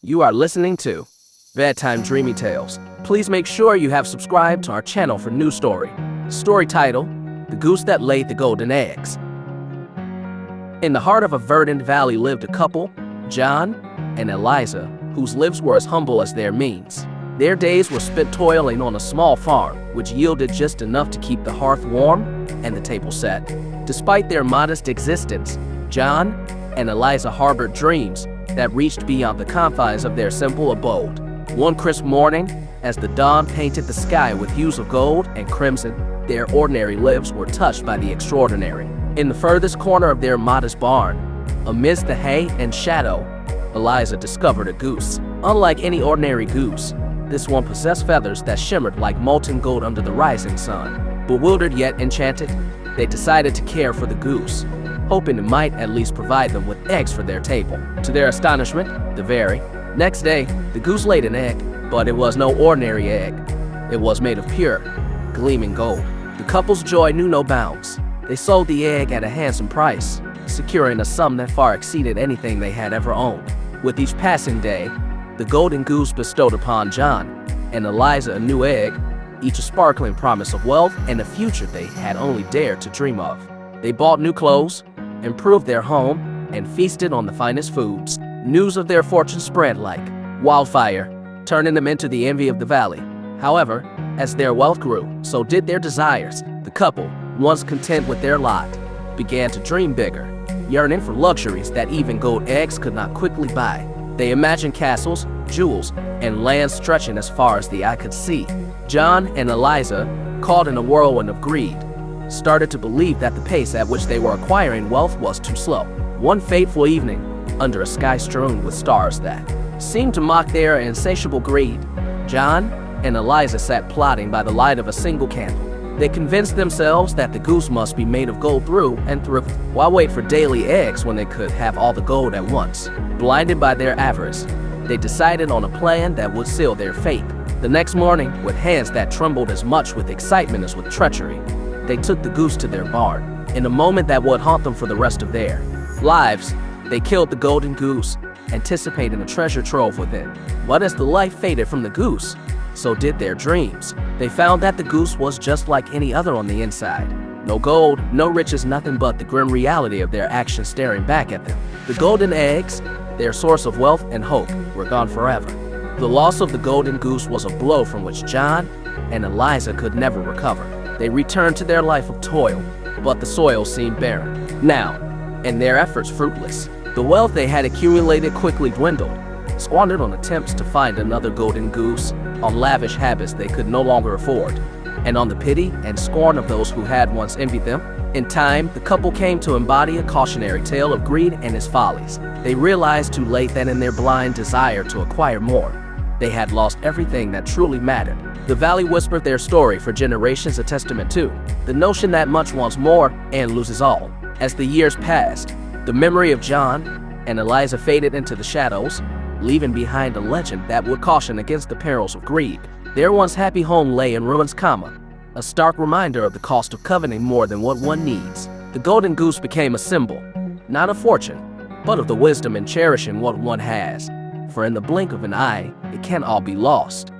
You are listening to Bedtime Dreamy Tales. Please make sure you have subscribed to our channel for new story. Story title, The Goose That Laid the Golden Eggs. In the heart of a verdant valley lived a couple, John and Eliza, whose lives were as humble as their means. Their days were spent toiling on a small farm, which yielded just enough to keep the hearth warm and the table set. Despite their modest existence, John and Eliza harbored dreams that reached beyond the confines of their simple abode. One crisp morning, as the dawn painted the sky with hues of gold and crimson, their ordinary lives were touched by the extraordinary. In the furthest corner of their modest barn, amidst the hay and shadow, Eliza discovered a goose. Unlike any ordinary goose, this one possessed feathers that shimmered like molten gold under the rising sun. Bewildered yet enchanted, they decided to care for the goose, hoping it might at least provide them with eggs for their table. To their astonishment, the very next day, the goose laid an egg, but it was no ordinary egg. It was made of pure, gleaming gold. The couple's joy knew no bounds. They sold the egg at a handsome price, securing a sum that far exceeded anything they had ever owned. With each passing day, the golden goose bestowed upon John and Eliza a new egg, each a sparkling promise of wealth and a future they had only dared to dream of. They bought new clothes, improved their home, and feasted on the finest foods. News of their fortune spread like wildfire, turning them into the envy of the valley. However, as their wealth grew, so did their desires. The couple, once content with their lot, began to dream bigger, yearning for luxuries that even gold eggs could not quickly buy. They imagined castles, jewels, and lands stretching as far as the eye could see. John and Eliza, caught in a whirlwind of greed, started to believe that the pace at which they were acquiring wealth was too slow. One fateful evening, under a sky strewn with stars that seemed to mock their insatiable greed, John and Eliza sat plotting by the light of a single candle. They convinced themselves that the goose must be made of gold through and through. Why wait for daily eggs when they could have all the gold at once? Blinded by their avarice, they decided on a plan that would seal their fate. The next morning, with hands that trembled as much with excitement as with treachery, they took the goose to their barn. In a moment that would haunt them for the rest of their lives, they killed the golden goose, anticipating a treasure trove within. But as the life faded from the goose, so did their dreams. They found that the goose was just like any other on the inside. No gold, no riches, nothing but the grim reality of their actions staring back at them. The golden eggs, their source of wealth and hope, were gone forever. The loss of the golden goose was a blow from which John and Eliza could never recover. They returned to their life of toil, but the soil seemed barren now, and their efforts fruitless. The wealth they had accumulated quickly dwindled, squandered on attempts to find another golden goose, on lavish habits they could no longer afford, and on the pity and scorn of those who had once envied them. In time, the couple came to embody a cautionary tale of greed and its follies. They realized too late that in their blind desire to acquire more, they had lost everything that truly mattered. The valley whispered their story for generations, a testament to the notion that much wants more and loses all. As the years passed, the memory of John and Eliza faded into the shadows, leaving behind a legend that would caution against the perils of greed. Their once happy home lay in ruins, a stark reminder of the cost of coveting more than what one needs. The golden goose became a symbol, not of fortune, but of the wisdom in cherishing what one has. For in the blink of an eye, it can all be lost.